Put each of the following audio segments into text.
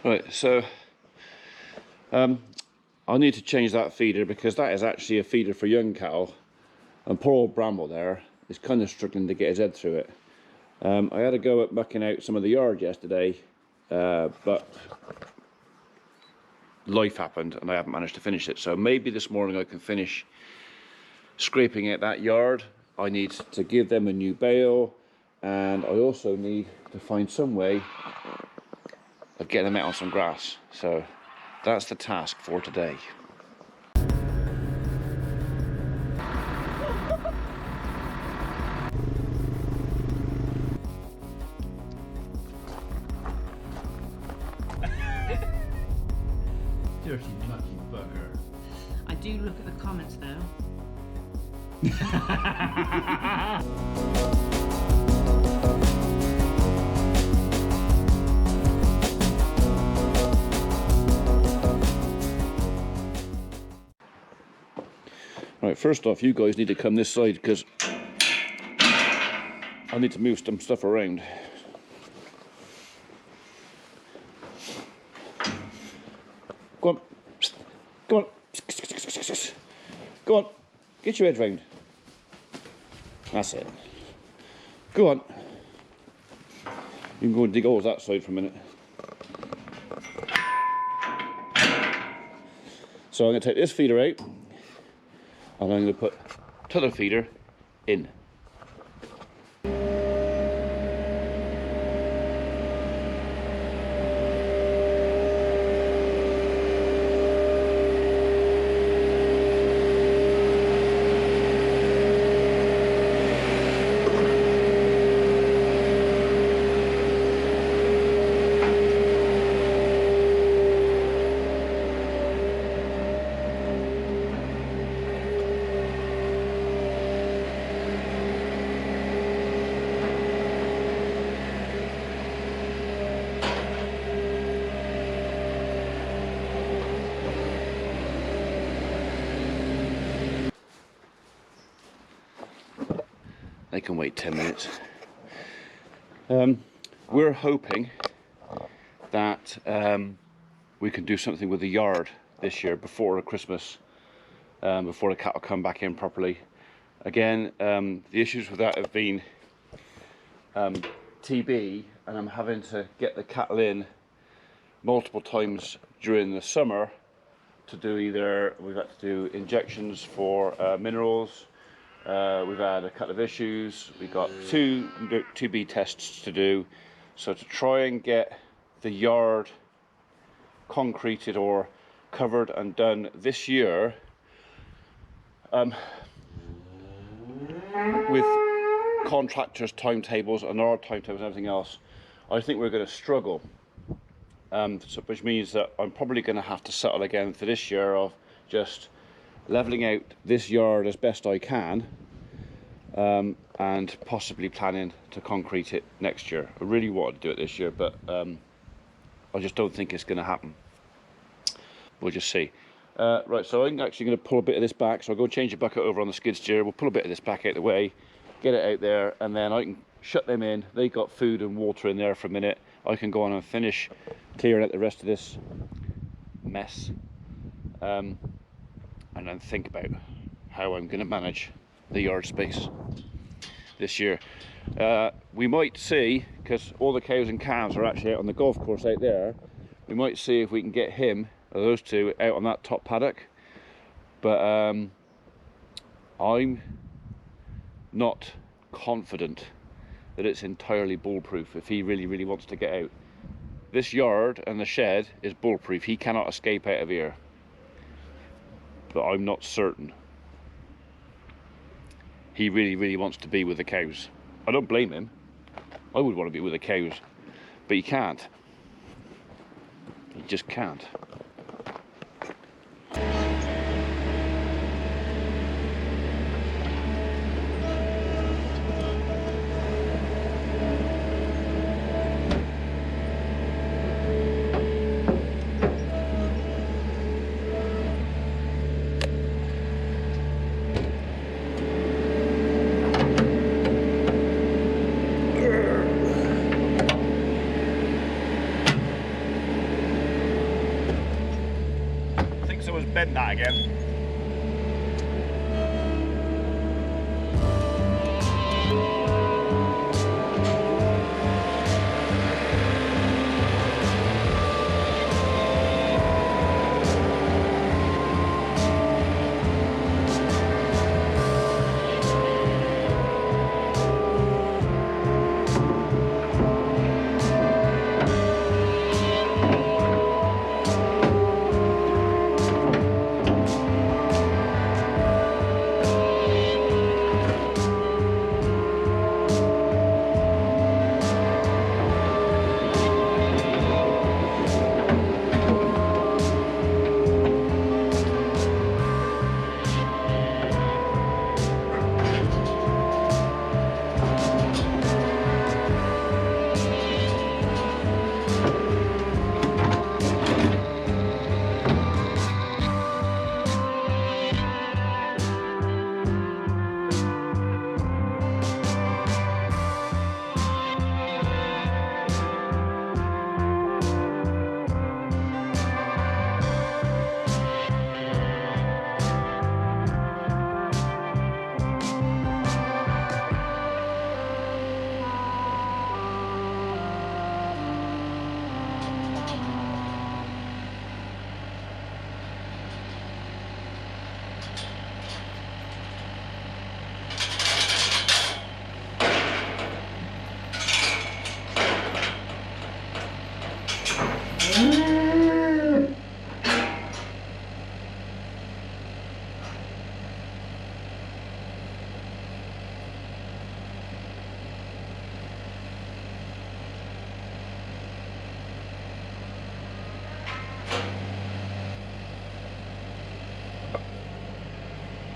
Right, so I need to change that feeder because that is actually a feeder for young cattle, and poor old Bramble there is kind of struggling to get his head through it. I had a go at mucking out some of the yard yesterday, but life happened and I haven't managed to finish it. So maybe this morning I can finish scraping out that yard. I need to give them a new bale, and I also need to find some way of getting them out on some grass. So that's the task for today. Dirty mucky bugger. I do look at the comments though. Right, first off, you guys need to come this side because I need to move some stuff around. Go on. Go on. Go on. Get your head round. That's it. Go on. You can go and dig holes that side for a minute. So I'm going to take this feeder out, and I'm going to put t'other feeder in. They can wait 10 minutes. We're hoping that we can do something with the yard this year before Christmas, before the cattle come back in properly. Again, the issues with that have been TB, and I'm having to get the cattle in multiple times during the summer to do either, we've had to do injections for minerals. We've had a couple of issues. We've got two TB tests to do. So to try and get the yard concreted or covered and done this year, with contractors' timetables and our timetables and everything else, I think we're going to struggle. Which means that I'm probably going to have to settle again for this year of just levelling out this yard as best I can, and possibly planning to concrete it next year. I really wanted to do it this year, but I just don't think it's going to happen. We'll just see. Right, so I'm actually going to pull a bit of this back, so I'll go change the bucket over on the skid steer. We'll pull a bit of this back out of the way, get it out there, and then I can shut them in. They got food and water in there for a minute. I can go on and finish clearing out the rest of this mess, and then think about how I'm going to manage the yard space this year. We might see, because all the cows and calves are actually out on the golf course out there, we might see if we can get him, or those two, out on that top paddock. But I'm not confident that it's entirely bull-proof if he really wants to get out. This yard and the shed is bull-proof. He cannot escape out of here. But I'm not certain. He really wants to be with the cows. I don't blame him. I would want to be with the cows, but he can't. He just can't. someone's bent that again.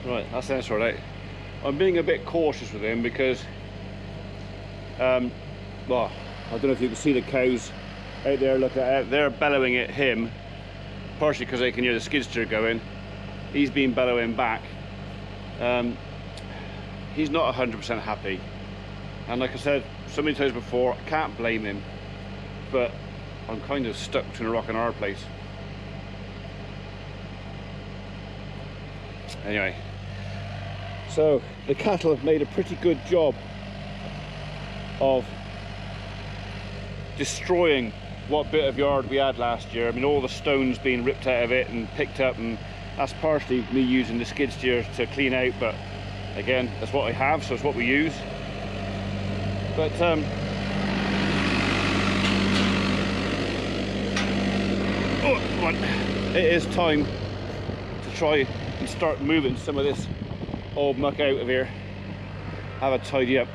Right, that's the sort out. I'm being a bit cautious with him because, well, I don't know if you can see the cows out there. Look at they're bellowing at him, partially because they can hear the skid steer going. He's been bellowing back. He's not 100% happy, and like I said so many times before, I can't blame him, but I'm kind of stuck between a rock and a hard place. Anyway, so the cattle have made a pretty good job of destroying what bit of yard we had last year. I mean, all the stones being ripped out of it and picked up, and that's partially me using the skid steer to clean out, but again, that's what I have, so it's what we use. But oh, come on. It is time to try and start moving some of this old muck out of here. Have a tidy up.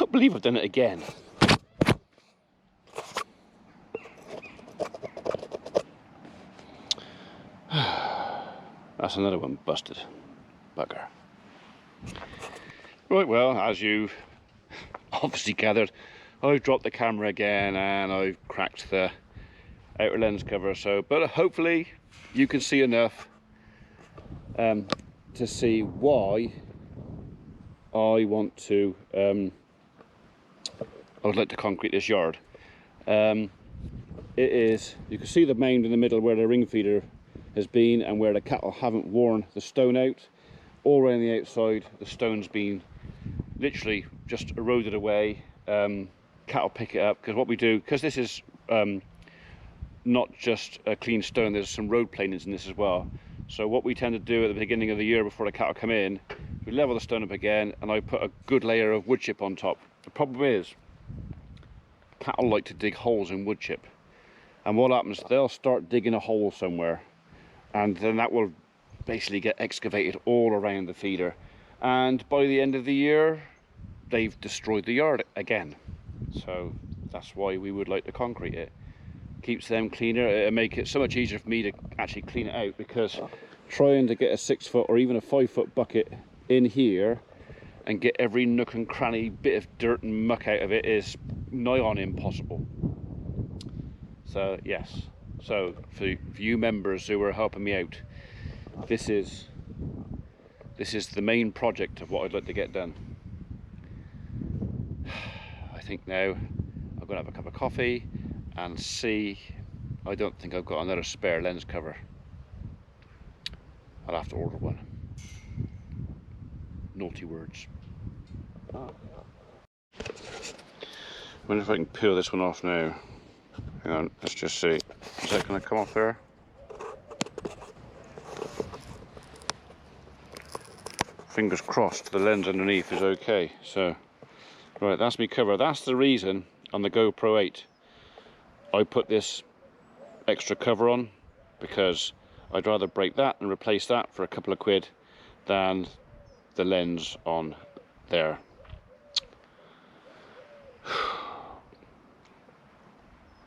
can't believe I've done it again. That's another one busted. Bugger. Right, well, as you obviously gathered, I've dropped the camera again and I've cracked the outer lens cover. So, but hopefully you can see enough to see why I want to. I would like to concrete this yard. It is. You can see the mound in the middle where the ring feeder has been and where the cattle haven't worn the stone out. All around the outside, the stone's been literally just eroded away. Cattle pick it up because what we do, because this is not just a clean stone, there's some road planings in this as well. So what we tend to do at the beginning of the year before the cattle come in, we level the stone up again and I put a good layer of wood chip on top. The problem is cattle like to dig holes in wood chip, and what happens, they'll start digging a hole somewhere and then that will basically get excavated all around the feeder, and by the end of the year they've destroyed the yard again. So that's why we would like to concrete it. Keeps them cleaner. It'll make it so much easier for me to actually clean it out, because trying to get a 6 foot or even a 5 foot bucket in here and get every nook and cranny bit of dirt and muck out of it is nigh on impossible. So yes, so for you members who are helping me out, this is the main project of what I'd like to get done. I think now I'm gonna have a cup of coffee and see. I don't think I've got another spare lens cover. I'll have to order one. Naughty words. Wonder if I can peel this one off now. Hang on, let's just see. Is that going to come off there? Fingers crossed the lens underneath is okay. So, right, that's me cover. That's the reason on the GoPro 8 I put this extra cover on, because I'd rather break that and replace that for a couple of quid than the lens on there.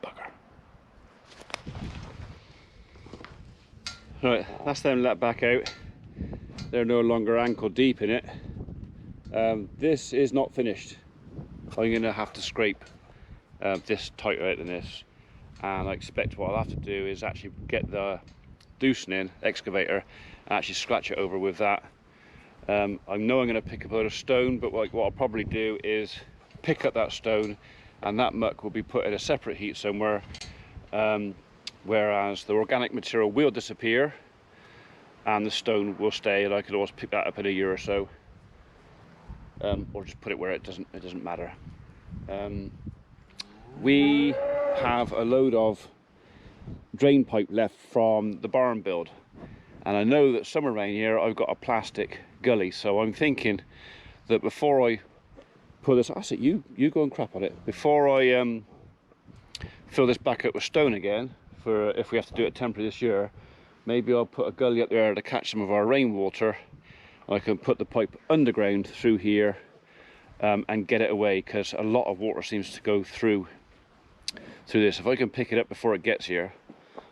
Bugger. Right, that's them let back out. They're no longer ankle deep in it. This is not finished. I'm going to have to scrape this tighter out than this, and I expect what I'll have to do is actually get the doocening excavator and actually scratch it over with that. I know I'm going to pick up a load of stone, but what I'll probably do is pick up that stone and that muck will be put in a separate heap somewhere, whereas the organic material will disappear and the stone will stay, and I could always pick that up in a year or so, or just put it where it doesn't matter. We have a load of drain pipe left from the barn build, and I know that somewhere around here I've got a plastic gully, so I'm thinking that before I pull this, I said you go and crap on it, before I fill this back up with stone again, for if we have to do it temporarily this year, maybe I'll put a gully up there to catch some of our rainwater. I can put the pipe underground through here and get it away, because a lot of water seems to go through this. If I can pick it up before it gets here,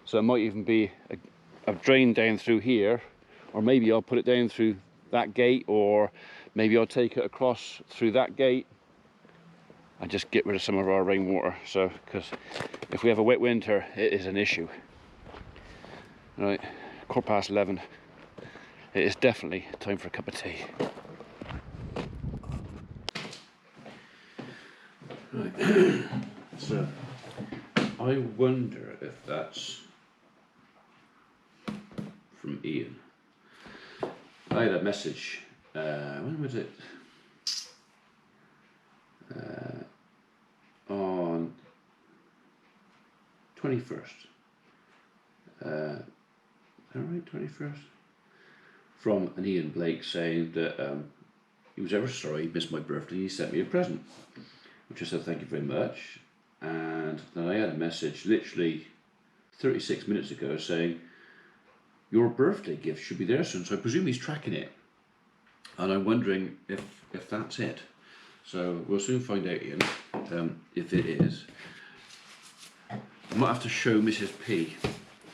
so it might even be a drain down through here, or maybe I'll put it down through that gate, or maybe I'll take it across through that gate and just get rid of some of our rainwater. So, because if we have a wet winter, it is an issue. Right, 11:15. It is definitely time for a cup of tea. Right. So I wonder if that's from Ian. I had a message, when was it? On 21st. Alright, 21st. From an Ian Blake saying that he was ever sorry he missed my birthday. He sent me a present, which I said thank you very much. And then I had a message literally 36 minutes ago saying your birthday gift should be there soon. So I presume he's tracking it, and I'm wondering if that's it. So we'll soon find out, Ian, if it is. I might have to show Mrs. P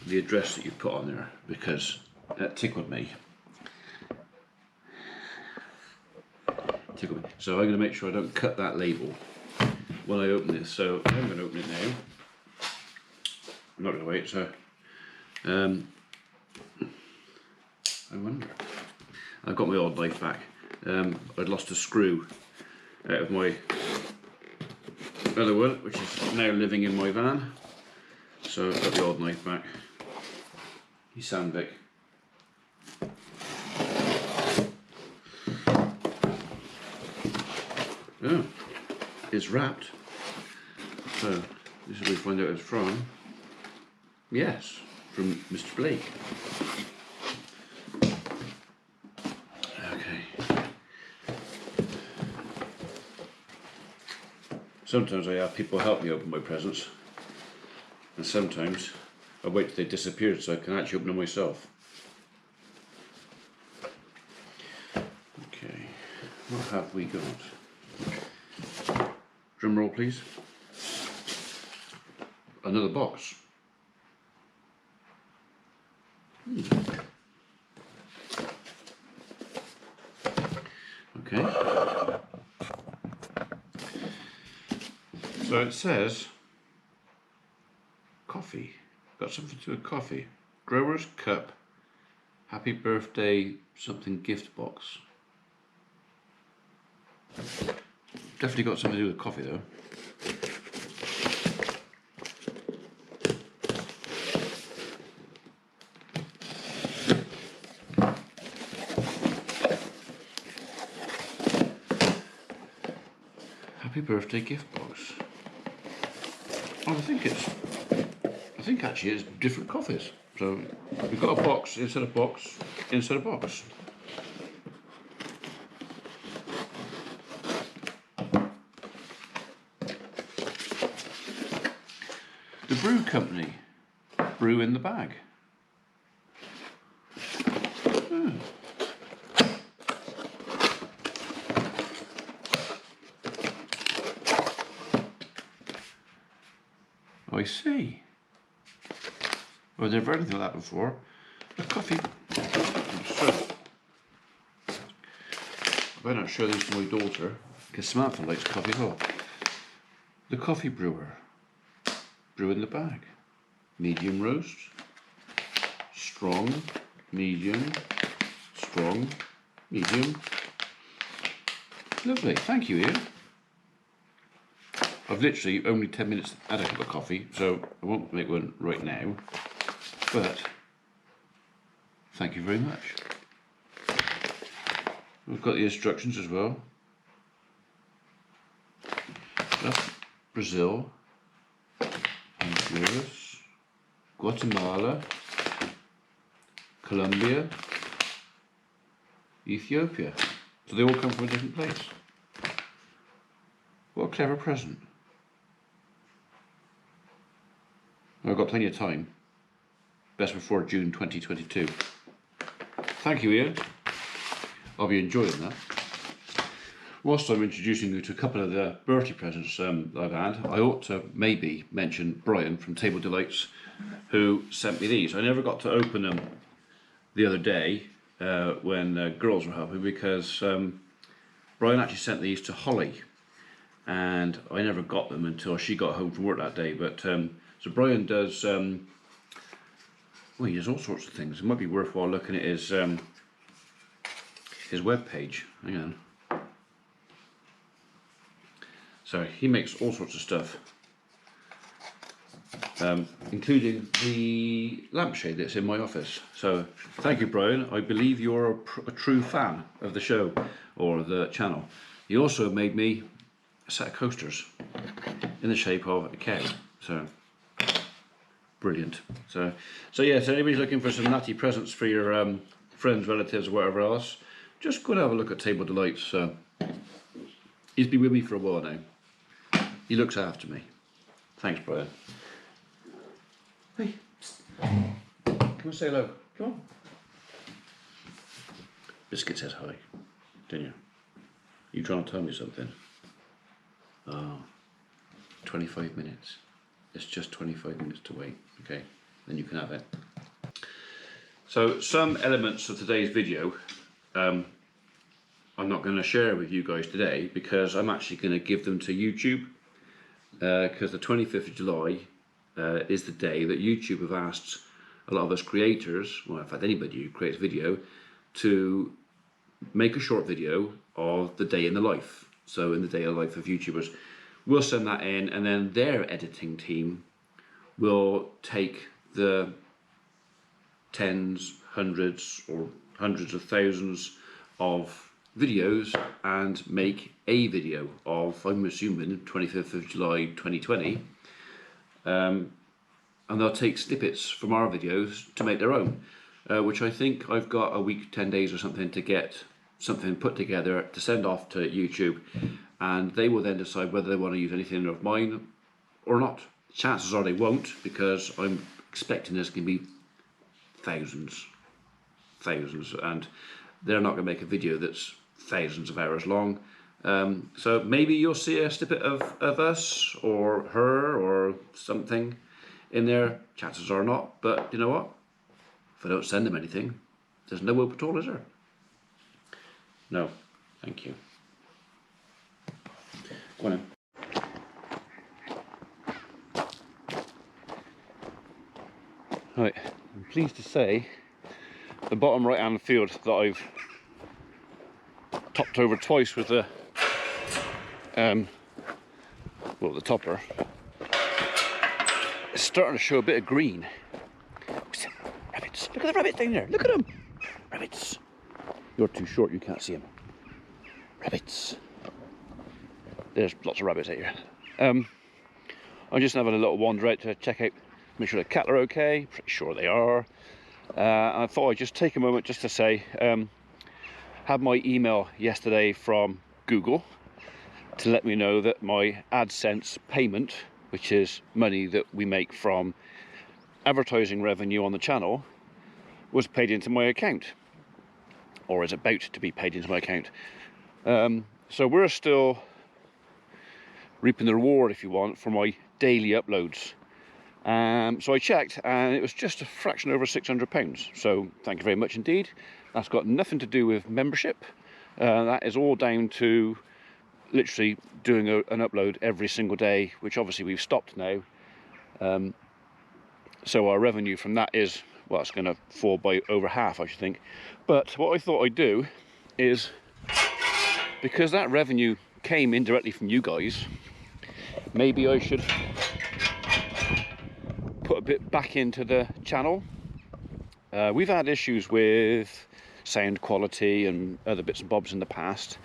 the address that you put on there, because that tickled me. So I'm going to make sure I don't cut that label when I open this. So I'm going to open it now. I'm not going to wait. So I wonder. I've got my old knife back. I'd lost a screw out of my other one, which is now living in my van. So I've got the old knife back. You Sandvik. Oh, it's wrapped. So this is where we find out it's from. Yes, from Mr. Blake. Okay. Sometimes I have people help me open my presents, and sometimes I wait till they disappear so I can actually open them myself. Okay, what have we got? Drum roll, please. Another box. Okay. So it says coffee. Got something to do with coffee. Grower's Cup. Happy birthday something gift box. Definitely got something to do with coffee though. Happy birthday gift box. Oh, I think actually it's different coffees. So we've got a box instead of box instead of box. The Brew Company. Brew in the bag. Oh. I see. I've never heard anything like that before. A coffee. So, I better not show these to my daughter, because Samantha likes coffee as well. The coffee brewer. Brew in the bag. Medium roast. Strong. Medium. Strong. Medium. Lovely. Thank you, Ian. I've literally only 10 minutes had a cup of coffee, so I won't make one right now, but thank you very much. We've got the instructions as well. That's Brazil, Honduras, Guatemala, Colombia, Ethiopia. So they all come from a different place. What a clever present. I've got plenty of time. Best before June 2022. Thank you, Ian. I'll be enjoying that. Whilst I'm introducing you to a couple of the birthday presents I've had, I ought to maybe mention Brian from Table Delights, who sent me these. I never got to open them the other day when girls were helping, because Brian actually sent these to Holly, and I never got them until she got home from work that day. But so Brian does, well, he does all sorts of things. It might be worthwhile looking at his web page. Hang on. So he makes all sorts of stuff, including the lampshade that's in my office. So thank you, Brian. I believe you're a true fan of the show or the channel. He also made me a set of coasters in the shape of a cow. So brilliant. So yeah, so anybody's looking for some natty presents for your friends, relatives, or whatever else, just go and have a look at Table Delights. He's been with me for a while now. He looks after me. Thanks, Brian. Hey, come and say hello. Come on. Biscuit says hi, didn't you? You trying to tell me something? Oh, 25 minutes. It's just 25 minutes to wait. Okay, then you can have it. So some elements of today's video I'm not going to share with you guys today because I'm actually going to give them to YouTube, because the 25th of July is the day that YouTube have asked a lot of us creators, well in fact anybody who creates video, to make a short video of the day in the life. So in the day in the life of YouTubers, we'll send that in, and then their editing team will take the tens, hundreds or hundreds of thousands of videos and make a video of, I'm assuming, 25th of July 2020, and they'll take snippets from our videos to make their own, which I think I've got a week, 10 days or something to get something put together to send off to YouTube, and they will then decide whether they want to use anything of mine or not. Chances are they won't, because I'm expecting there's going to be thousands, and they're not going to make a video that's thousands of hours long. So maybe you'll see a snippet of us or her or something in there. Chances are not, but you know what? If I don't send them anything, there's no hope at all, is there? No, thank you. Go on then. Right, I'm pleased to say the bottom right hand field that I've topped over twice with the well, the topper, is starting to show a bit of green. Rabbits, look at the rabbits down there, look at them. Rabbits, you're too short, you can't see them. Rabbits, there's lots of rabbits out here. I'm just having a little wander out to check out, make sure the cattle are okay. Pretty sure they are. I thought I'd just take a moment just to say, had my email yesterday from Google to let me know that my AdSense payment, which is money that we make from advertising revenue on the channel, was paid into my account, or is about to be paid into my account. So we're still reaping the reward, if you want, for my daily uploads. So I checked, and it was just a fraction over £600. So thank you very much indeed. That's got nothing to do with membership. That is all down to literally doing an upload every single day, which obviously we've stopped now. So our revenue from that is, well, it's going to fall by over half, I should think. But what I thought I'd do is, because that revenue came indirectly from you guys, maybe I should put a bit back into the channel. We've had issues with sound quality and other bits and bobs in the past.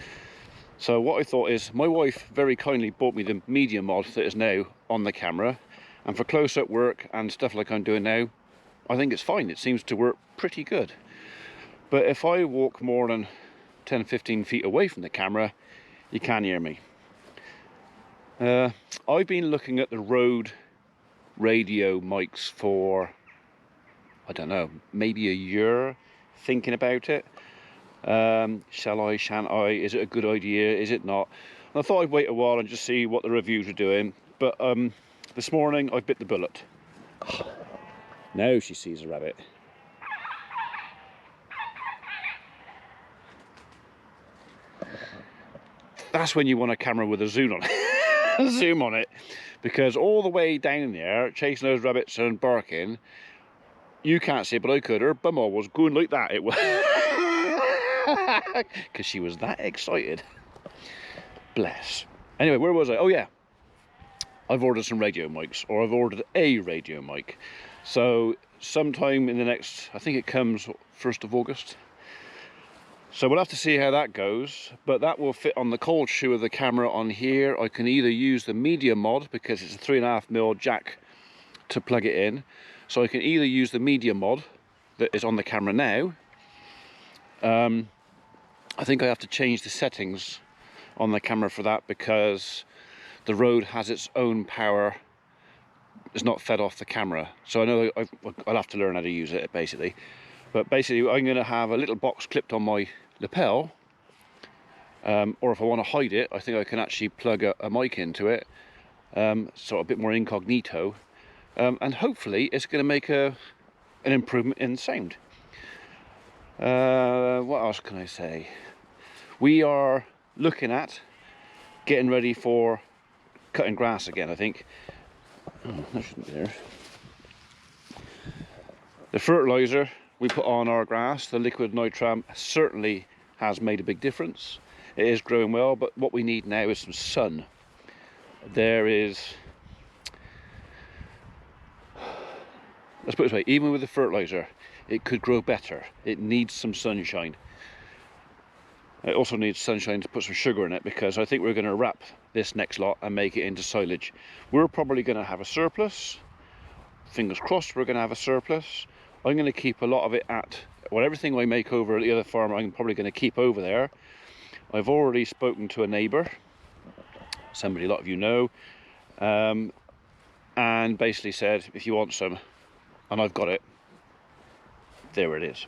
So what I thought is, my wife very kindly bought me the media mod that is now on the camera, and for close-up work and stuff like I'm doing now, I think it's fine. It seems to work pretty good. But if I walk more than 10-15 feet away from the camera, you can't hear me. I've been looking at the Rode radio mics for, I don't know, maybe a year, thinking about it. Shall I, shan't I, is it a good idea, is it not? And I thought I'd wait a while and just see what the reviews are doing, but this morning I bit the bullet. Now she sees a rabbit. That's when you want a camera with a zoom on it. Zoom on it, because all the way down there chasing those rabbits and barking, you can't see it, but I could. Her bumhole was going like that. It was because she was that excited. Bless. Anyway, where was I? Oh yeah, I've ordered some radio mics, or I've ordered a radio mic. So sometime in the next, I think it comes 1st of August. So we'll have to see how that goes, but that will fit on the cold shoe of the camera on here. I can either use the media mod, because it's a 3.5mm jack to plug it in. So I can either use the media mod that is on the camera now. I think I have to change the settings on the camera for that, because the Rode has its own power. It's not fed off the camera. So I know I'll have to learn how to use it, basically. But basically I'm going to have a little box clipped on my lapel, or if I want to hide it, I think I can actually plug a mic into it, so a bit more incognito, and hopefully it's going to make an improvement in sound. What else can I say? We are looking at getting ready for cutting grass again, I think. Oh, that shouldn't be there. The fertiliser we put on our grass, the liquid nitram, certainly has made a big difference. It is growing well, but what we need now is some sun. There is, let's put it this way, even with the fertiliser, it could grow better. It needs some sunshine. It also needs sunshine to put some sugar in it, because I think we're going to wrap this next lot and make it into silage. We're probably going to have a surplus. Fingers crossed we're going to have a surplus. I'm going to keep a lot of it at, well, everything I make over at the other farm I'm probably going to keep over there. I've already spoken to a neighbour, somebody a lot of you know, and basically said, if you want some, and I've got it, there it is.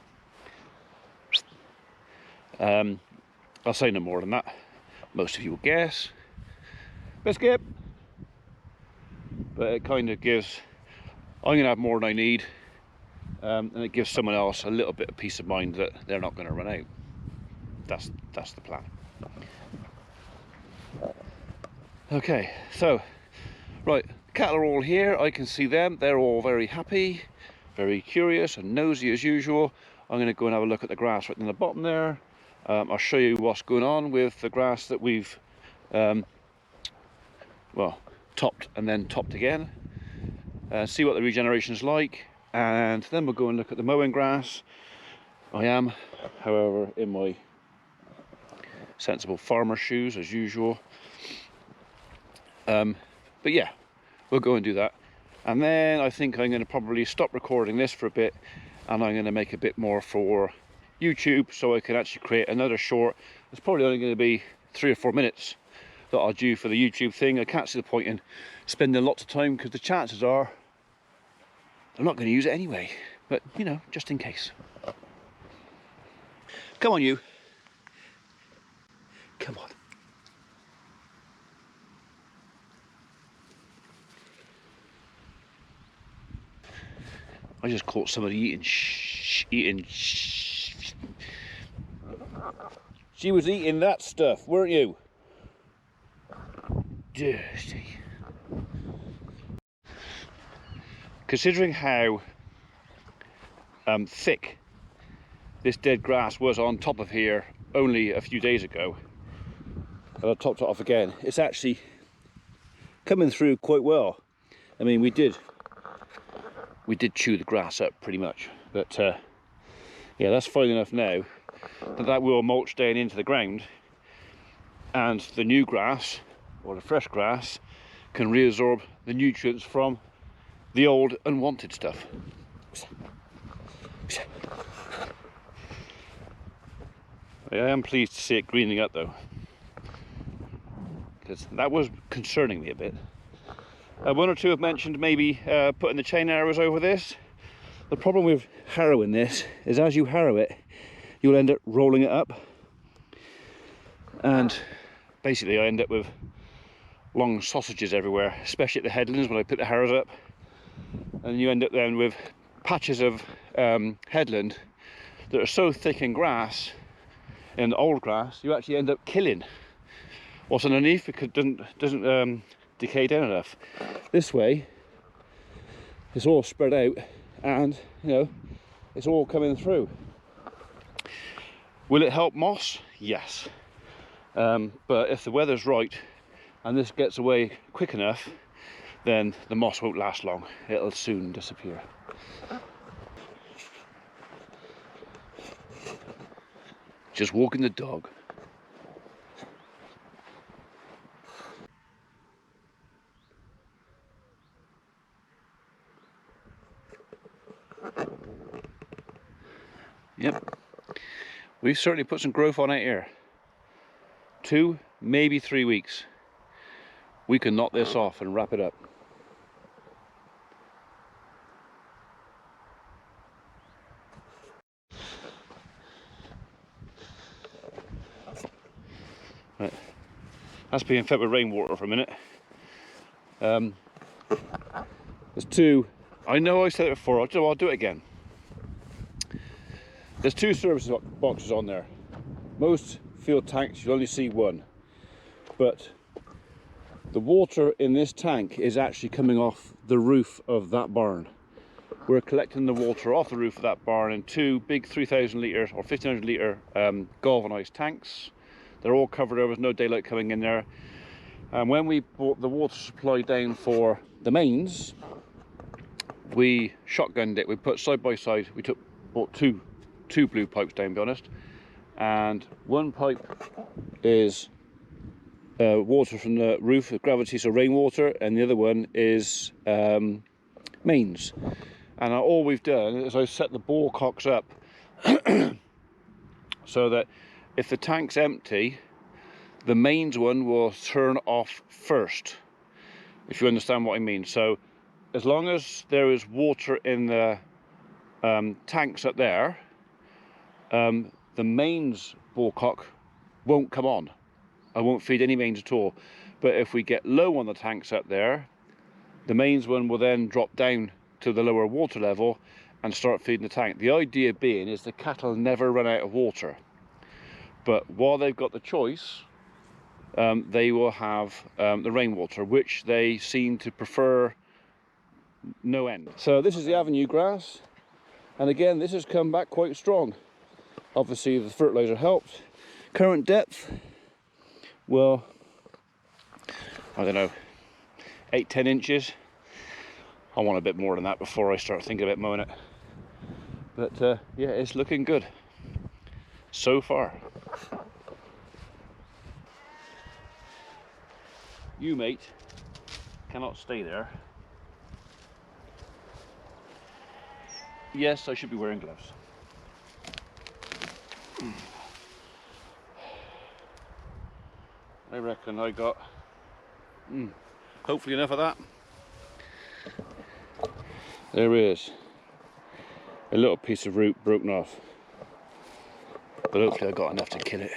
I'll say no more than that. Most of you will guess. Biscuit! But it kind of gives, I'm going to have more than I need, and it gives someone else a little bit of peace of mind that they're not going to run out. That's the plan. Okay, so, right, cattle are all here. I can see them. They're all very happy, very curious and nosy as usual. I'm going to go and have a look at the grass right in the bottom there. I'll show you what's going on with the grass that we've, well, topped and then topped again. See what the regeneration is like, and then we'll go and look at the mowing grass. I am, however, in my sensible farmer shoes as usual. But yeah, we'll go and do that. And then I think I'm going to probably stop recording this for a bit, and I'm going to make a bit more for YouTube, so I can actually create another short. It's probably only going to be 3 or 4 minutes that I'll do for the YouTube thing. I can't see the point in spending lots of time, because the chances are I'm not going to use it anyway, but you know, just in case. Come on, you. Come on. I just caught somebody eating. She was eating that stuff, weren't you? Dirty. Considering how thick this dead grass was on top of here only a few days ago, and I topped it off again, it's actually coming through quite well. I mean, we did chew the grass up pretty much, but yeah, that's fine enough now that will mulch down into the ground, and the new grass, or the fresh grass, can reabsorb the nutrients from the old unwanted stuff. I am pleased to see it greening up though, because that was concerning me a bit. One or two have mentioned maybe putting the chain arrows over this. The problem with harrowing this is, as you harrow it, you'll end up rolling it up, and basically I end up with long sausages everywhere, especially at the headlands when I put the harrows up, and you end up then with patches of headland that are so thick in grass, in old grass, you actually end up killing what's underneath because it doesn't decay down enough. This way it's all spread out, and you know, it's all coming through. Will it help moss? Yes, but if the weather's right and this gets away quick enough, then the moss won't last long. It'll soon disappear. Just walking the dog. Yep, we've certainly put some growth on it here. 2, maybe 3 weeks. We can knock this off and wrap it up. Right. That's being fed with rainwater for a minute. There's two. I know I said it before. I'll do it again. There's two service boxes on there. Most fuel tanks you'll only see one, but the water in this tank is actually coming off the roof of that barn. We're collecting the water off the roof of that barn in two big 3,000 litre or 1,500 litre galvanised tanks. They're all covered over, there's no daylight coming in there. And when we brought the water supply down for the mains, we shotgunned it. We put side by side, brought two blue pipes down, to be honest. And one pipe is water from the roof with gravity, so rainwater, and the other one is mains. And all we've done is I've set the bore cocks up so that if the tank's empty, the mains one will turn off first, if you understand what I mean. So as long as there is water in the tanks up there, the mains bore cock won't come on. I won't feed any mains at all. But if we get low on the tanks up there, the mains one will then drop down to the lower water level and start feeding the tank. The idea being is the cattle never run out of water. But while they've got the choice, they will have the rainwater, which they seem to prefer no end. So this is the avenue grass, and again this has come back quite strong. Obviously the fertilizer helped. Current depth, well, I don't know, 8-10 inches. I want a bit more than that before I start thinking about mowing it. But yeah, it's looking good so far. You, mate, cannot stay there. Yes, I should be wearing gloves. I reckon I got hopefully enough of that. There is a little piece of root broken off, but hopefully I got enough to kill it.